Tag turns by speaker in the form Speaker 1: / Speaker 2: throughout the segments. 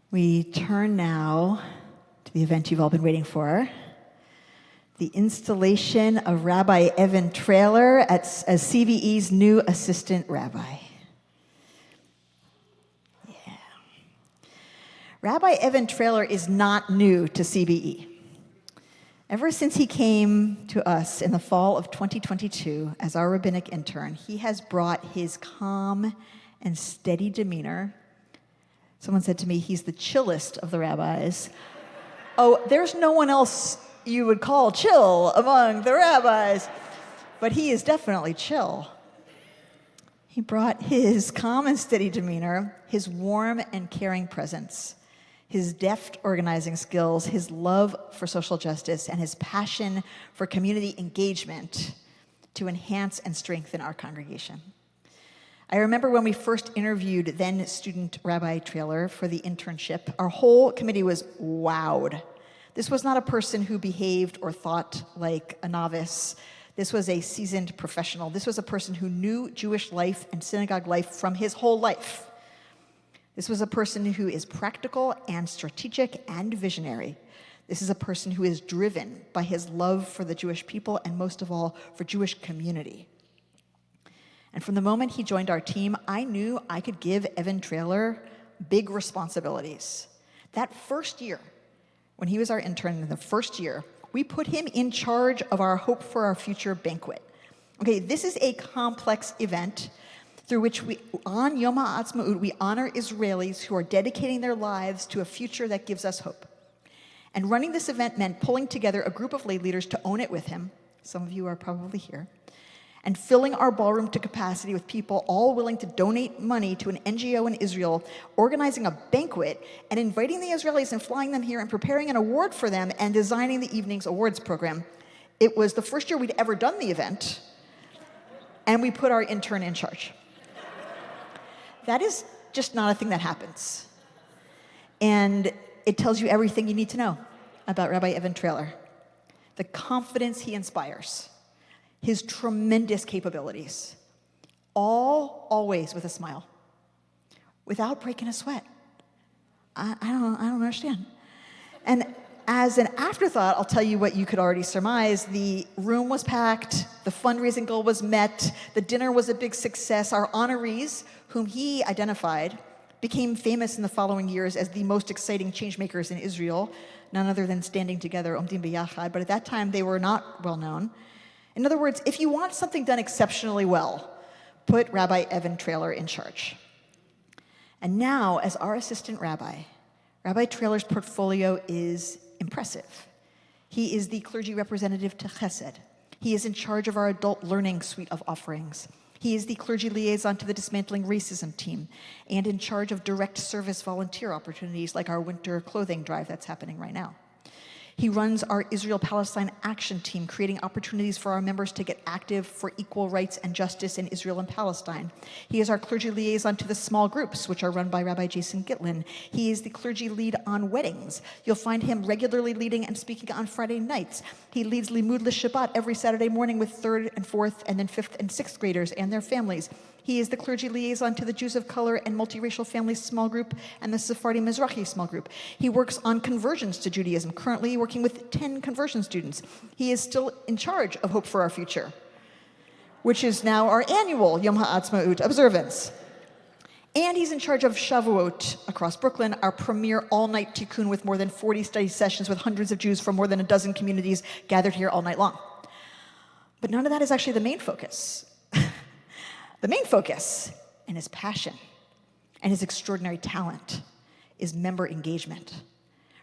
Speaker 1: We turn now to the event you've all been waiting for, the installation of Rabbi Evan Traylor as CVE's new assistant rabbi. Yeah. Rabbi Evan Traylor is not new to CBE. Ever since he came to us in the fall of 2022 as our rabbinic intern, he has brought his calm and steady demeanor. Someone said to me, he's the chillest of the rabbis. Oh, there's no one else you would call chill among the rabbis, but he is definitely chill. He brought his calm and steady demeanor, his warm and caring presence, his deft organizing skills, his love for social justice, and his passion for community engagement to enhance and strengthen our congregation. I remember when we first interviewed then-student Rabbi Traylor for the internship, our whole committee was wowed. This was not a person who behaved or thought like a novice. This was a seasoned professional. This was a person who knew Jewish life and synagogue life from his whole life. This was a person who is practical and strategic and visionary. This is a person who is driven by his love for the Jewish people and most of all, for Jewish community. And from the moment he joined our team, I knew I could give Evan Traylor big responsibilities. That first year, when he was our intern in the first year, we put him in charge of our Hope for Our Future banquet. Okay, this is a complex event through which on Yom HaAtzmaut, we honor Israelis who are dedicating their lives to a future that gives us hope. And running this event meant pulling together a group of lay leaders to own it with him. Some of you are probably here. And filling our ballroom to capacity with people all willing to donate money to an NGO in Israel, organizing a banquet, and inviting the Israelis and flying them here and preparing an award for them and designing the evening's awards program. It was the first year we'd ever done the event, and we put our intern in charge. That is just not a thing that happens. And it tells you everything you need to know about Rabbi Evan Traylor. The confidence he inspires, his tremendous capabilities, always with a smile, without breaking a sweat. I don't understand. And as an afterthought, I'll tell you what you could already surmise. The room was packed, the fundraising goal was met, the dinner was a big success. Our honorees, whom he identified, became famous in the following years as the most exciting changemakers in Israel, none other than standing together, Omdim B'Yachad, but at that time they were not well known. In other words, if you want something done exceptionally well, put Rabbi Evan Traylor in charge. And now, as our assistant rabbi, Rabbi Traylor's portfolio is impressive. He is the clergy representative to Chesed. He is in charge of our adult learning suite of offerings. He is the clergy liaison to the Dismantling Racism team and in charge of direct service volunteer opportunities like our winter clothing drive that's happening right now. He runs our Israel-Palestine Action Team, creating opportunities for our members to get active for equal rights and justice in Israel and Palestine. He is our clergy liaison to the small groups, which are run by Rabbi Jason Gitlin. He is the clergy lead on weddings. You'll find him regularly leading and speaking on Friday nights. He leads Limud L'Shabbat every Saturday morning with 3rd and 4th and then 5th and 6th graders and their families. He is the clergy liaison to the Jews of Color and Multiracial Families small group and the Sephardi Mizrahi small group. He works on conversions to Judaism, currently working with 10 conversion students. He is still in charge of Hope for Our Future, which is now our annual Yom HaAtzmaut observance. And he's in charge of Shavuot across Brooklyn, our premier all-night tikkun with more than 40 study sessions with hundreds of Jews from more than a dozen communities gathered here all night long. But none of that is actually the main focus. The main focus, and his passion, and his extraordinary talent, is member engagement.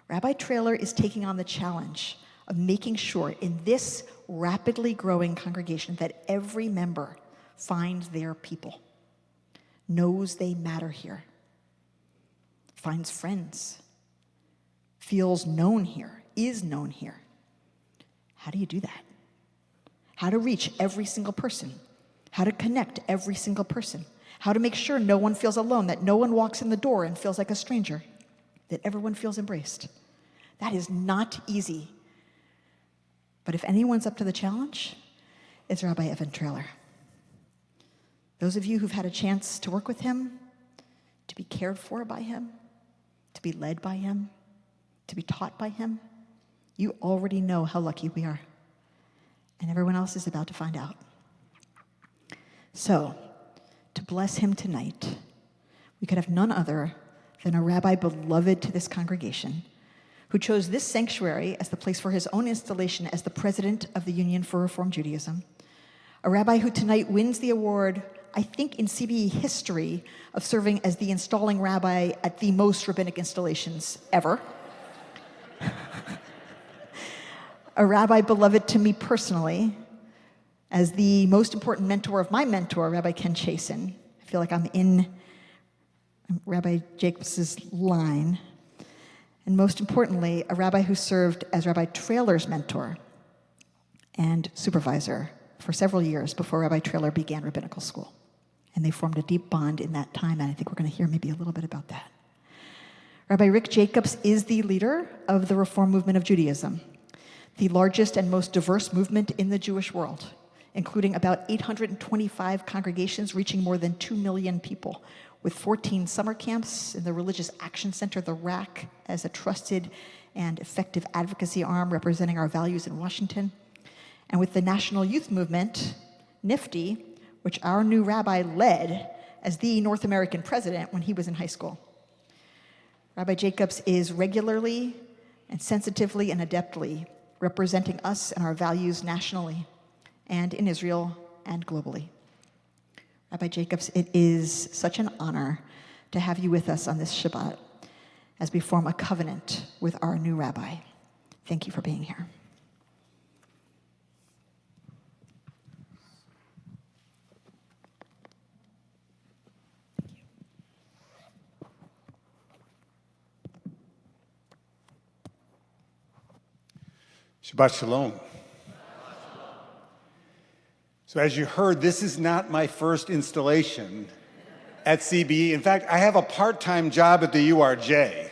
Speaker 1: Rabbi Traylor is taking on the challenge of making sure in this rapidly growing congregation that every member finds their people, knows they matter here, finds friends, feels known here, is known here. How do you do that? How to reach every single person? How to connect every single person, how to make sure no one feels alone, that no one walks in the door and feels like a stranger, that everyone feels embraced. That is not easy. But if anyone's up to the challenge, it's Rabbi Evan Traylor. Those of you who've had a chance to work with him, to be cared for by him, to be led by him, to be taught by him, you already know how lucky we are. And everyone else is about to find out. So, to bless him tonight, we could have none other than a rabbi beloved to this congregation, who chose this sanctuary as the place for his own installation as the president of the Union for Reform Judaism, a rabbi who tonight wins the award, I think in CBE history, of serving as the installing rabbi at the most rabbinic installations ever. A rabbi beloved to me personally, as the most important mentor of my mentor, Rabbi Ken Chasen. I feel like I'm in Rabbi Jacobs' line. And most importantly, a rabbi who served as Rabbi Traylor's mentor and supervisor for several years before Rabbi Traylor began rabbinical school. And they formed a deep bond in that time, and I think we're going to hear maybe a little bit about that. Rabbi Rick Jacobs is the leader of the Reform movement of Judaism, the largest and most diverse movement in the Jewish world, including about 825 congregations reaching more than 2 million people, with 14 summer camps in the Religious Action Center, the RAC, as a trusted and effective advocacy arm representing our values in Washington, and with the National Youth Movement, NIFTY, which our new rabbi led as the North American president when he was in high school. Rabbi Jacobs is regularly and sensitively and adeptly representing us and our values nationally and in Israel and globally. Rabbi Jacobs, it is such an honor to have you with us on this Shabbat as we form a covenant with our new rabbi. Thank you for being here.
Speaker 2: Shabbat Shalom. So as you heard, this is not my first installation at CBE. In fact, I have a part-time job at the URJ.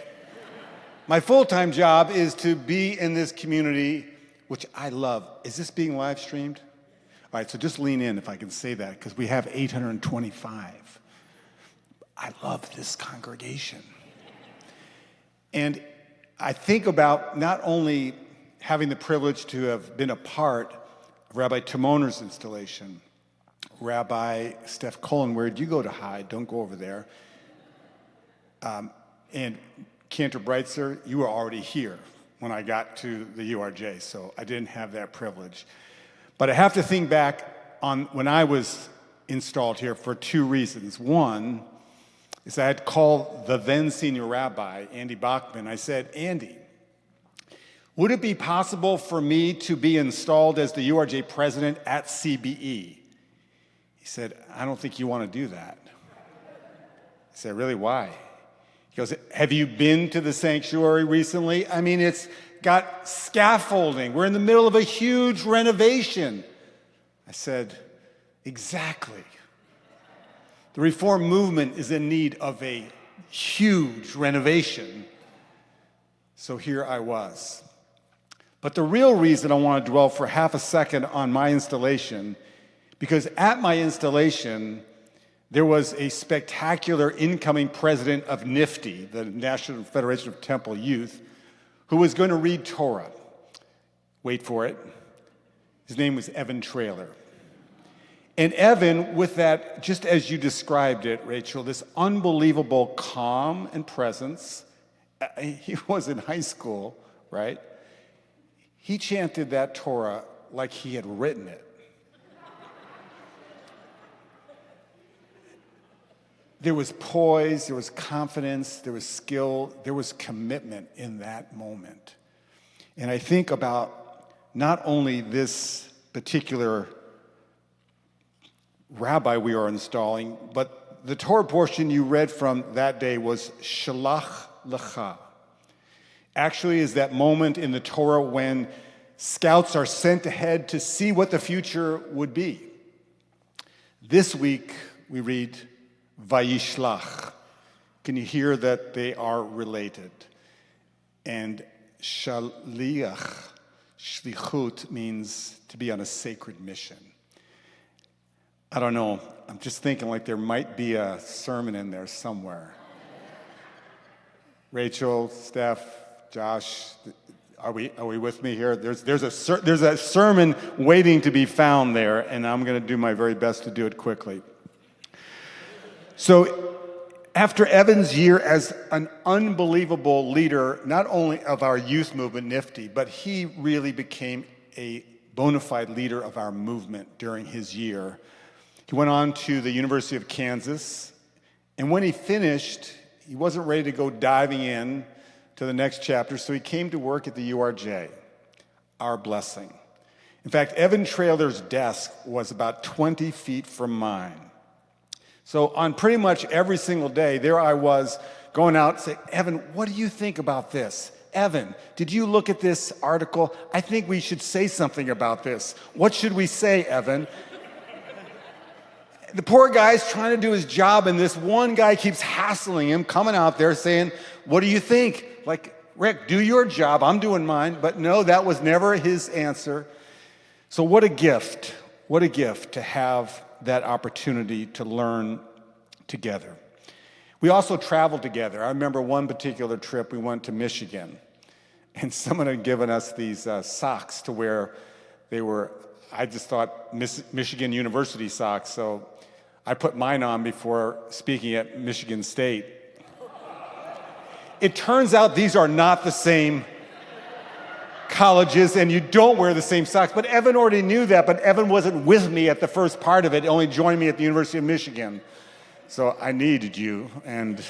Speaker 2: My full-time job is to be in this community, which I love. Is this being live streamed? All right, so just lean in if I can say that, because we have 825. I love this congregation. And I think about not only having the privilege to have been a part of Rabbi Timoner's installation, Rabbi Steph Cullen, where'd you go to hide? Don't go over there. And Cantor Breitzer, you were already here when I got to the URJ, so I didn't have that privilege. But I have to think back on when I was installed here for two reasons. One is I had called the then senior rabbi, Andy Bachman. I said, Andy, would it be possible for me to be installed as the URJ president at CBE? He said, I don't think you want to do that. I said, really, why? He goes, have you been to the sanctuary recently? I mean, it's got scaffolding. We're in the middle of a huge renovation. I said, exactly. The Reform movement is in need of a huge renovation. So here I was. But the real reason I want to dwell for half a second on my installation, because at my installation, there was a spectacular incoming president of NIFTY, the National Federation of Temple Youth, who was going to read Torah. Wait for it. His name was Evan Traylor. And Evan, with that, just as you described it, Rachel, this unbelievable calm and presence, he was in high school, right? He chanted that Torah like he had written it. There was poise, there was confidence, there was skill, there was commitment in that moment. And I think about not only this particular rabbi we are installing, but the Torah portion you read from that day was Shalach Lecha. Actually is that moment in the Torah when scouts are sent ahead to see what the future would be. This week we read Vayishlach. Can you hear that they are related? And Shaliach, Shlichut, means to be on a sacred mission. I don't know, I'm just thinking like there might be a sermon in there somewhere. Rachel, Steph, Josh, are we with me here? There's a sermon waiting to be found there, and I'm going to do my very best to do it quickly. So after Evan's year as an unbelievable leader, not only of our youth movement, Nifty, but he really became a bona fide leader of our movement during his year. He went on to the University of Kansas, and when he finished, he wasn't ready to go diving in to the next chapter, so he came to work at the URJ, our blessing. In fact, Evan Traylor's desk was about 20 feet from mine. So on pretty much every single day, there I was going out and saying, Evan, what do you think about this? Evan, did you look at this article? I think we should say something about this. What should we say, Evan? The poor guy's trying to do his job, and this one guy keeps hassling him, coming out there saying, what do you think? Like, Rick, do your job. I'm doing mine. But no, that was never his answer. So what a gift. What a gift to have that opportunity to learn together. We also traveled together. I remember one particular trip, we went to Michigan, and someone had given us these socks to wear. They were, I just thought, Michigan University socks, so I put mine on before speaking at Michigan State. It turns out these are not the same colleges, and you don't wear the same socks. But Evan already knew that, but Evan wasn't with me at the first part of it. He only joined me at the University of Michigan. So I needed you. And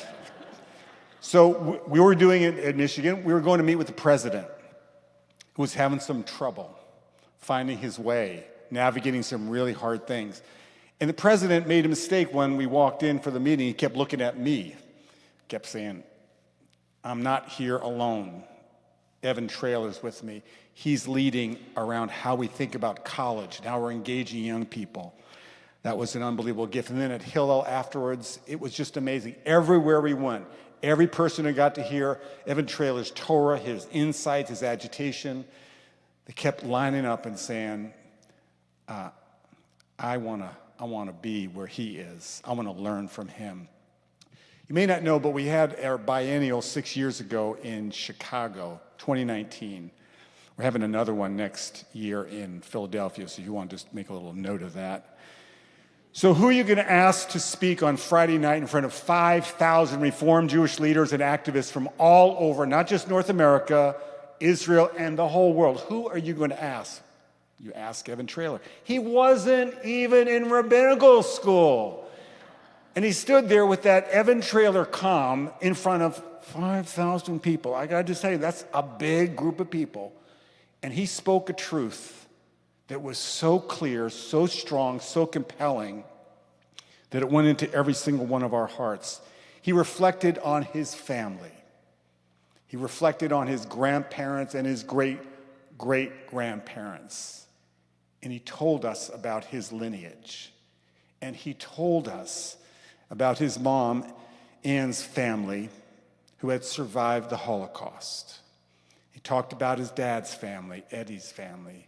Speaker 2: so we were doing it at Michigan. We were going to meet with the president, who was having some trouble finding his way, navigating some really hard things. And the president made a mistake when we walked in for the meeting. He kept looking at me, kept saying, I'm not here alone. Evan Traylor's with me. He's leading around how we think about college and how we're engaging young people. That was an unbelievable gift. And then at Hillel afterwards, it was just amazing. Everywhere we went, every person who got to hear Evan Traylor's Torah, his insights, his agitation, they kept lining up and saying, I want to be where he is. I want to learn from him. You may not know, but we had our biennial 6 years ago in Chicago, 2019. We're having another one next year in Philadelphia, so you want to just make a little note of that. So who are you going to ask to speak on Friday night in front of 5,000 Reformed Jewish leaders and activists from all over, not just North America, Israel, and the whole world? Who are you going to ask? You ask Evan Traylor. He wasn't even in rabbinical school. And he stood there with that Evan Traylor calm in front of 5,000 people. I got to tell you, that's a big group of people. And he spoke a truth that was so clear, so strong, so compelling, that it went into every single one of our hearts. He reflected on his family. He reflected on his grandparents and his great-great-grandparents. And he told us about his lineage. And he told us about his mom, Ann's family, who had survived the Holocaust. He talked about his dad's family, Eddie's family,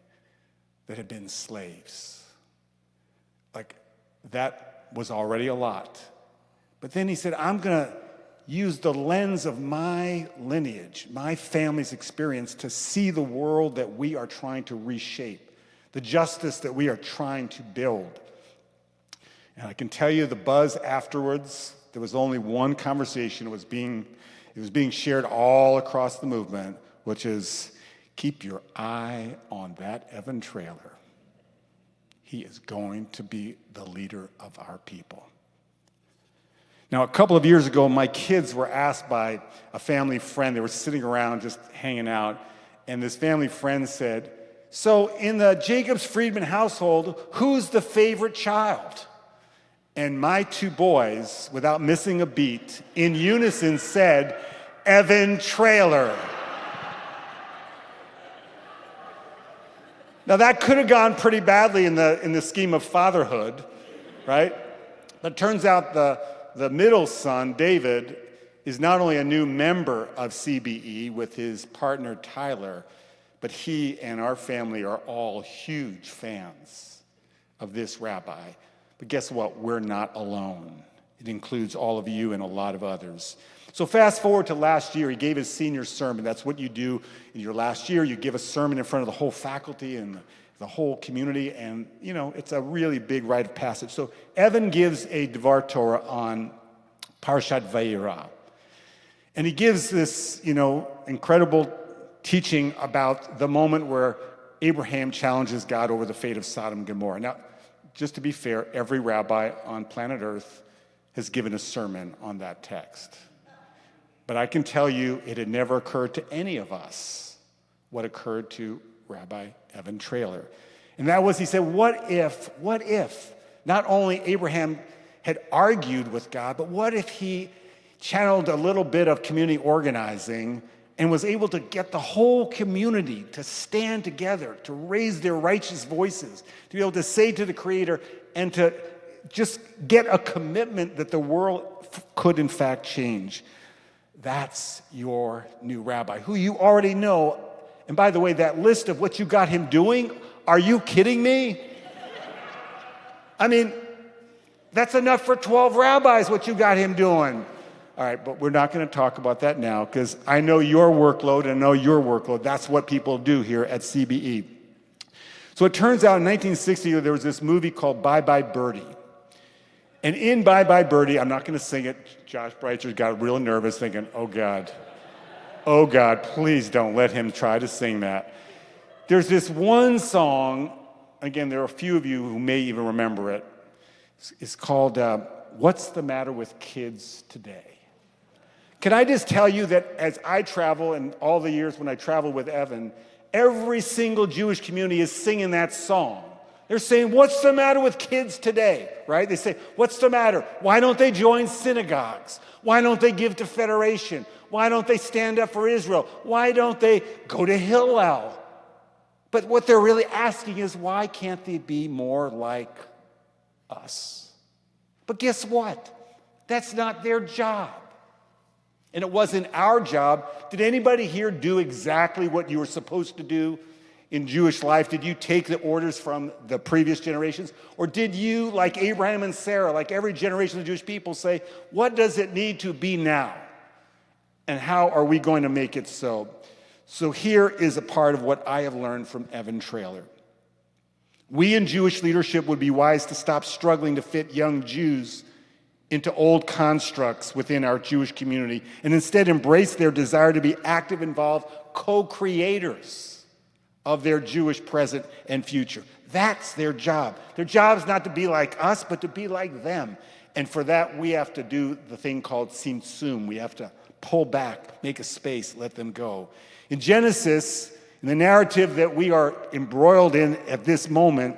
Speaker 2: that had been slaves. Like, that was already a lot. But then he said, I'm going to use the lens of my lineage, my family's experience, to see the world that we are trying to reshape, the justice that we are trying to build. And I can tell you the buzz afterwards, there was only one conversation. It was being shared all across the movement, which is, keep your eye on that Evan Traylor. He is going to be the leader of our people. Now, a couple of years ago, my kids were asked by a family friend. They were sitting around just hanging out, and this family friend said, so in the Jacobs-Friedman household, who's the favorite child? And my two boys, without missing a beat, in unison said, Evan Traylor. Now that could have gone pretty badly in the scheme of fatherhood, right? But it turns out the middle son, David, is not only a new member of CBE with his partner Tyler, but he and our family are all huge fans of this rabbi. But guess what? We're not alone. It includes all of you and a lot of others. So fast forward to last year, he gave his senior sermon. That's what you do in your last year. You give a sermon in front of the whole faculty and the whole community, and it's a really big rite of passage. So Evan gives a Dvar Torah on Parshat Vayirah. And he gives this, incredible teaching about the moment where Abraham challenges God over the fate of Sodom and Gomorrah. Now, just to be fair, every rabbi on planet Earth has given a sermon on that text. But I can tell you it had never occurred to any of us what occurred to Rabbi Evan Traylor. And that was, he said, what if not only Abraham had argued with God, but what if he channeled a little bit of community organizing and was able to get the whole community to stand together, to raise their righteous voices, to be able to say to the Creator and to just get a commitment that the world could in fact change. That's your new rabbi, who you already know. And by the way, that list of what you got him doing, are you kidding me? I mean, that's enough for 12 rabbis, what you got him doing. All right, but we're not going to talk about that now because I know your workload and I know your workload. That's what people do here at CBE. So it turns out in 1960, there was this movie called Bye Bye Birdie. And in Bye Bye Birdie, I'm not going to sing it. Josh Breitzer got real nervous thinking, oh God, please don't let him try to sing that. There's this one song, again, there are a few of you who may even remember it. It's called What's the Matter with Kids Today? Can I just tell you that as I travel and all the years when I travel with Evan, every single Jewish community is singing that song. They're saying, what's the matter with kids today, right? They say, what's the matter? Why don't they join synagogues? Why don't they give to Federation? Why don't they stand up for Israel? Why don't they go to Hillel? But what they're really asking is, why can't they be more like us? But guess what? That's not their job. And it wasn't our job. Did anybody here do exactly what you were supposed to do in Jewish life? Did you take the orders from the previous generations? Or did you, like Abraham and Sarah, like every generation of Jewish people, say, what does it need to be now? And how are we going to make it so? So here is a part of what I have learned from Evan Traylor. We in Jewish leadership would be wise to stop struggling to fit young Jews into old constructs within our Jewish community and instead embrace their desire to be active, involved co-creators of their Jewish present and future. That's their job. Their job is not to be like us, but to be like them. And for that, we have to do the thing called tzimtzum. We have to pull back, make a space, let them go. In Genesis, in the narrative that we are embroiled in at this moment,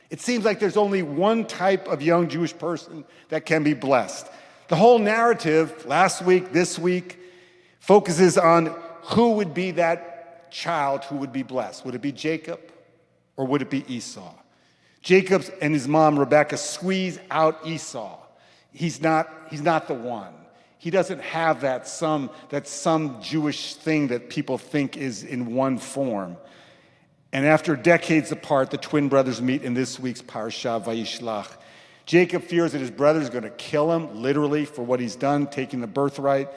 Speaker 2: it seems like there's only one type of young Jewish person that can be blessed. The whole narrative, last week, this week, focuses on who would be that child who would be blessed. Would it be Jacob or would it be Esau? Jacob and his mom, Rebekah, squeeze out Esau. He's not the one. He doesn't have that some Jewish thing that people think is in one form. And after decades apart, the twin brothers meet in this week's Parsha, Vayishlach. Jacob fears that his brother is going to kill him, literally, for what he's done, taking the birthright,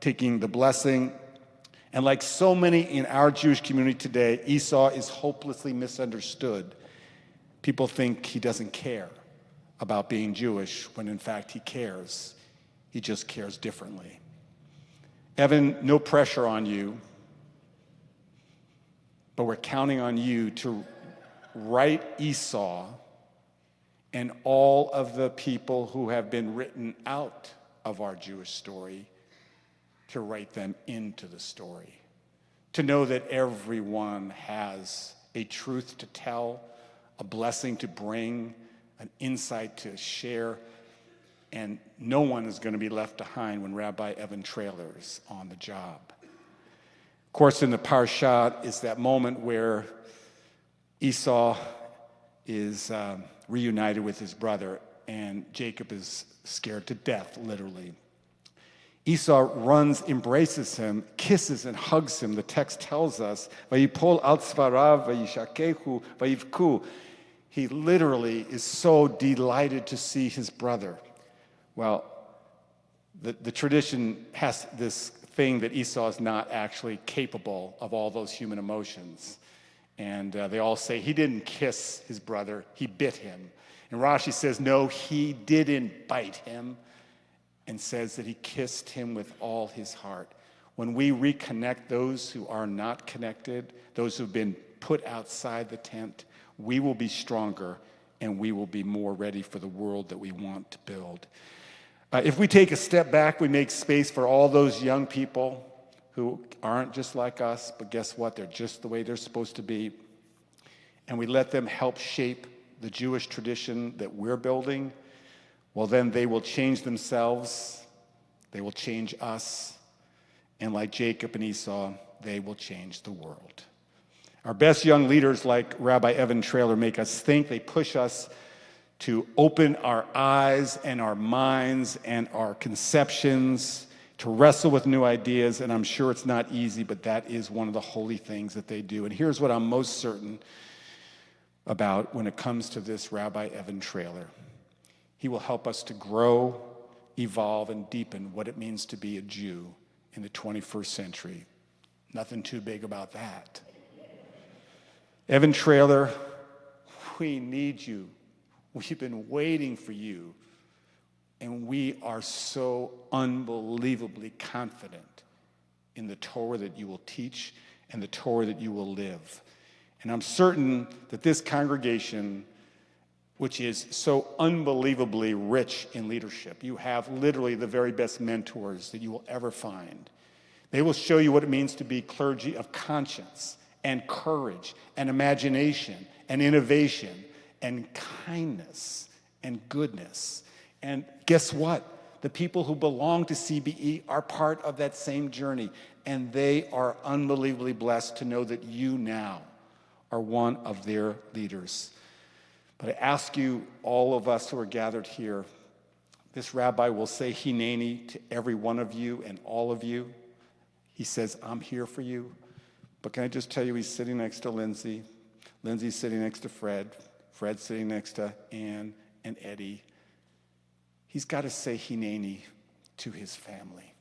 Speaker 2: taking the blessing. And like so many in our Jewish community today, Esau is hopelessly misunderstood. People think he doesn't care about being Jewish, when in fact he cares. He just cares differently. Evan, no pressure on you. But we're counting on you to write Esau and all of the people who have been written out of our Jewish story, to write them into the story. To know that everyone has a truth to tell, a blessing to bring, an insight to share, and no one is going to be left behind when Rabbi Evan Traylor is on the job. Of course, in the Parsha is that moment where Esau is reunited with his brother, and Jacob is scared to death, literally. Esau runs, embraces him, kisses and hugs him. The text tells us, "Vayipol al tzvarav vayishakehu vayivku." He literally is so delighted to see his brother. Well, the tradition has this thing that Esau is not actually capable of all those human emotions. And they all say he didn't kiss his brother, he bit him. And Rashi says, no, he didn't bite him, and says that he kissed him with all his heart. When we reconnect those who are not connected, those who've been put outside the tent, we will be stronger and we will be more ready for the world that we want to build. If we take a step back, we make space for all those young people who aren't just like us, but guess what? They're just the way they're supposed to be. And we let them help shape the Jewish tradition that we're building. Well, then they will change themselves. They will change us. And like Jacob and Esau, they will change the world. Our best young leaders like Rabbi Evan Traylor make us think. They push us to open our eyes and our minds and our conceptions, to wrestle with new ideas. And I'm sure it's not easy, but that is one of the holy things that they do. And here's what I'm most certain about when it comes to this Rabbi Evan Traylor. He will help us to grow, evolve, and deepen what it means to be a Jew in the 21st century. Nothing too big about that. Evan Traylor, we need you. We've been waiting for you. And we are so unbelievably confident in the Torah that you will teach and the Torah that you will live. And I'm certain that this congregation, which is so unbelievably rich in leadership, you have literally the very best mentors that you will ever find. They will show you what it means to be clergy of conscience and courage and imagination and innovation and kindness and goodness. And guess what? The people who belong to CBE are part of that same journey, and they are unbelievably blessed to know that you now are one of their leaders. But I ask you, all of us who are gathered here, this rabbi will say Hineni to every one of you and all of you. He says, I'm here for you. But can I just tell you, he's sitting next to Lindsay. Lindsay's sitting next to Fred. Fred's sitting next to Ann and Eddie. He's got to say Hineni to his family.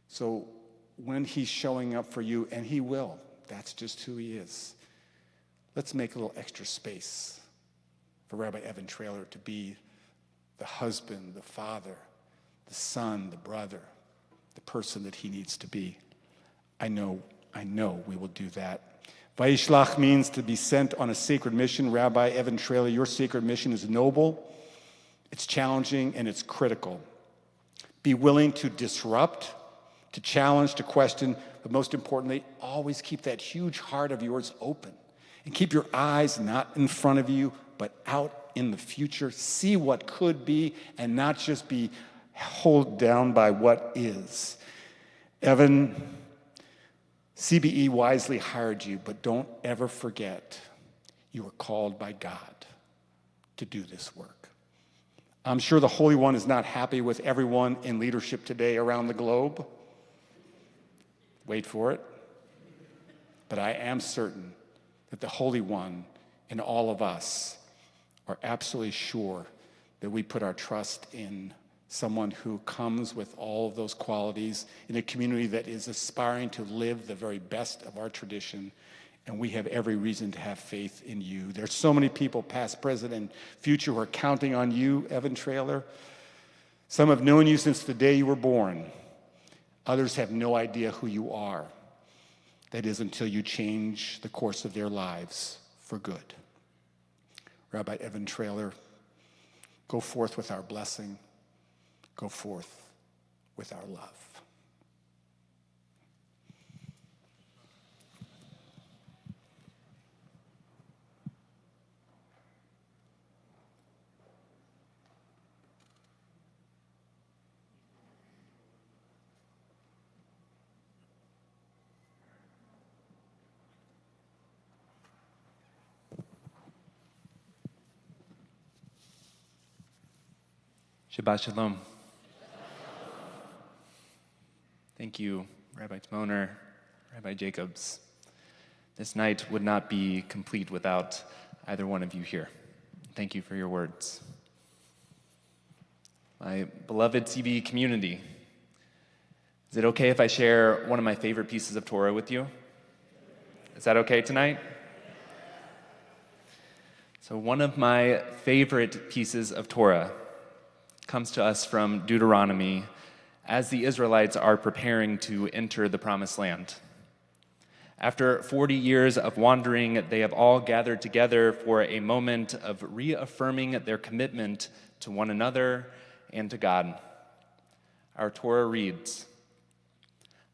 Speaker 2: So when he's showing up for you, and he will, that's just who he is, let's make a little extra space for Rabbi Evan Traylor to be the husband, the father, the son, the brother, the person that he needs to be. I know we will do that. Vayishlach means to be sent on a sacred mission. Rabbi Evan Traylor, your sacred mission is noble, it's challenging, and it's critical. Be willing to disrupt, to challenge, to question, but most importantly, always keep that huge heart of yours open. And keep your eyes not in front of you, but out in the future. See what could be and not just be held down by what is. Evan, CBE wisely hired you, but don't ever forget you were called by God to do this work. I'm sure the Holy One is not happy with everyone in leadership today around the globe. Wait for it. But I am certain that the Holy One and all of us are absolutely sure that we put our trust in someone who comes with all of those qualities in a community that is aspiring to live the very best of our tradition, and we have every reason to have faith in you. There's so many people, past, present, and future, who are counting on you, Evan Traylor. Some have known you since the day you were born. Others have no idea who you are. That is, until you change the course of their lives for good. Rabbi Evan Traylor, go forth with our blessing. Go forth with our love.
Speaker 3: Shabbat Shalom. Thank you, Rabbi Tmoner, Rabbi Jacobs. This night would not be complete without either one of you here. Thank you for your words. my beloved CBE community. Is it okay if I share one of my favorite pieces of Torah with you? Is that okay tonight? So one of my favorite pieces of Torah comes to us from Deuteronomy as the Israelites are preparing to enter the Promised Land. After 40 years of wandering, they have all gathered together for a moment of reaffirming their commitment to one another and to God. Our Torah reads,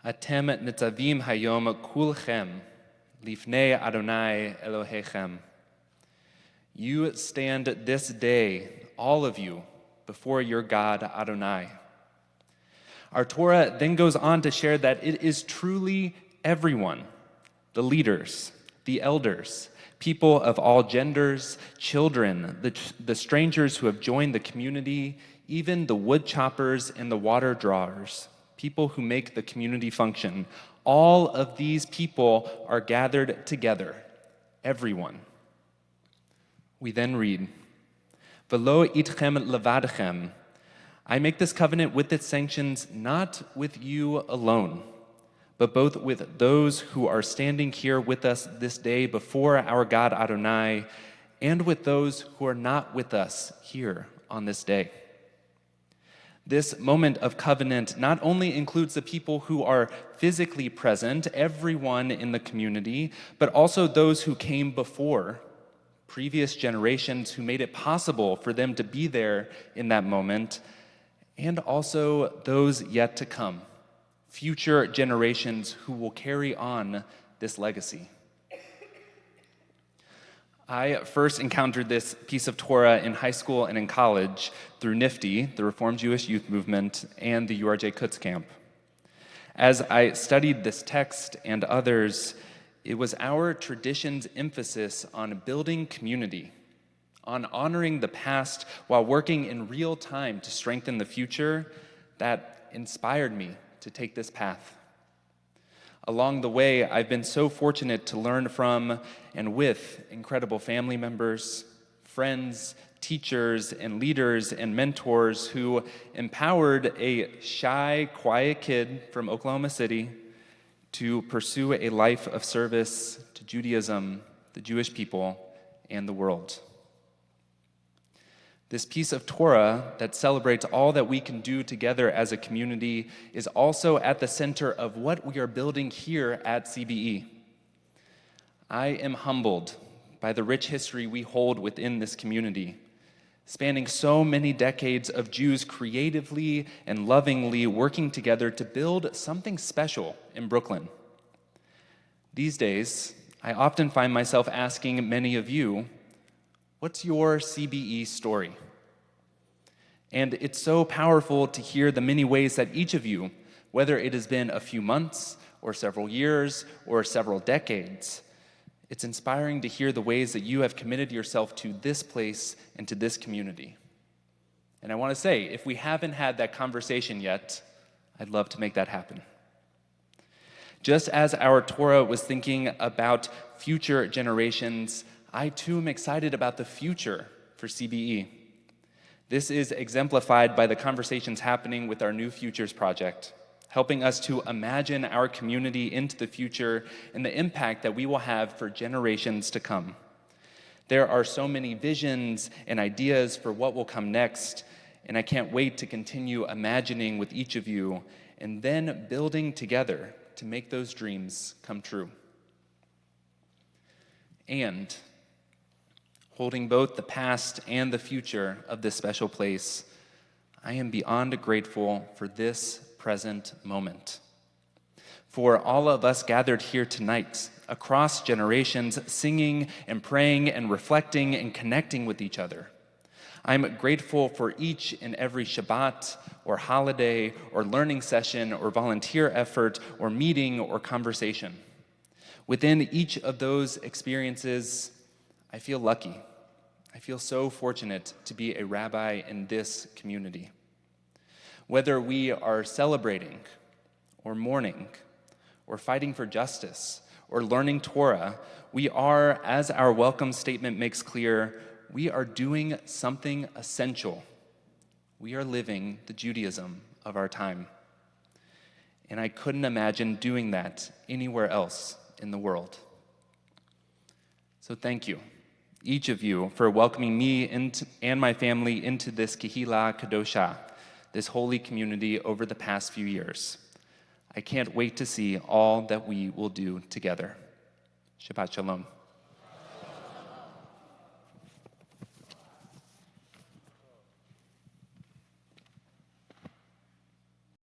Speaker 3: Atem nitzavim hayom kulchem lifnei Adonai Elohechem. You stand this day, all of you, before your God Adonai. Our Torah then goes on to share that it is truly everyone, the leaders, the elders, people of all genders, children, the strangers who have joined the community, even the wood choppers and the water drawers, people who make the community function. All of these people are gathered together, everyone. We then read, Velo itchem levadchem. I make this covenant with its sanctions, not with you alone, but both with those who are standing here with us this day before our God Adonai, and with those who are not with us here on this day. This moment of covenant not only includes the people who are physically present, everyone in the community, but also those who came before, previous generations who made it possible for them to be there in that moment, and also those yet to come, future generations who will carry on this legacy. I first encountered this piece of Torah in high school and in college through NIFTY, the Reformed Jewish Youth Movement, and the URJ Kutz Camp. As I studied this text and others, it was our tradition's emphasis on building community, on honoring the past while working in real time to strengthen the future that inspired me to take this path. Along the way, I've been so fortunate to learn from and with incredible family members, friends, teachers, and leaders and mentors who empowered a shy, quiet kid from Oklahoma City to pursue a life of service to Judaism, the Jewish people, and the world. This piece of Torah that celebrates all that we can do together as a community is also at the center of what we are building here at CBE. I am humbled by the rich history we hold within this community, spanning so many decades of Jews creatively and lovingly working together to build something special in Brooklyn. These days, I often find myself asking many of you, what's your CBE story? And it's so powerful to hear the many ways that each of you, whether it has been a few months or several years or several decades, it's inspiring to hear the ways that you have committed yourself to this place and to this community. And I want to say, if we haven't had that conversation yet, I'd love to make that happen. Just as our Torah was thinking about future generations, I too am excited about the future for CBE. This is exemplified by the conversations happening with our New Futures Project, helping us to imagine our community into the future and the impact that we will have for generations to come. There are so many visions and ideas for what will come next, and I can't wait to continue imagining with each of you and then building together to make those dreams come true. And holding both the past and the future of this special place, I am beyond grateful for this present moment. For all of us gathered here tonight, across generations, singing and praying and reflecting and connecting with each other. I'm grateful for each and every Shabbat or holiday or learning session or volunteer effort or meeting or conversation. Within each of those experiences, I feel lucky. I feel so fortunate to be a rabbi in this community. Whether we are celebrating or mourning or fighting for justice or learning Torah, we are, as our welcome statement makes clear, we are doing something essential. We are living the Judaism of our time. And I couldn't imagine doing that anywhere else in the world. So thank you, each of you, for welcoming me and my family into this Kehillah Kadosha, this holy community over the past few years. I can't wait to see all that we will do together. Shabbat Shalom.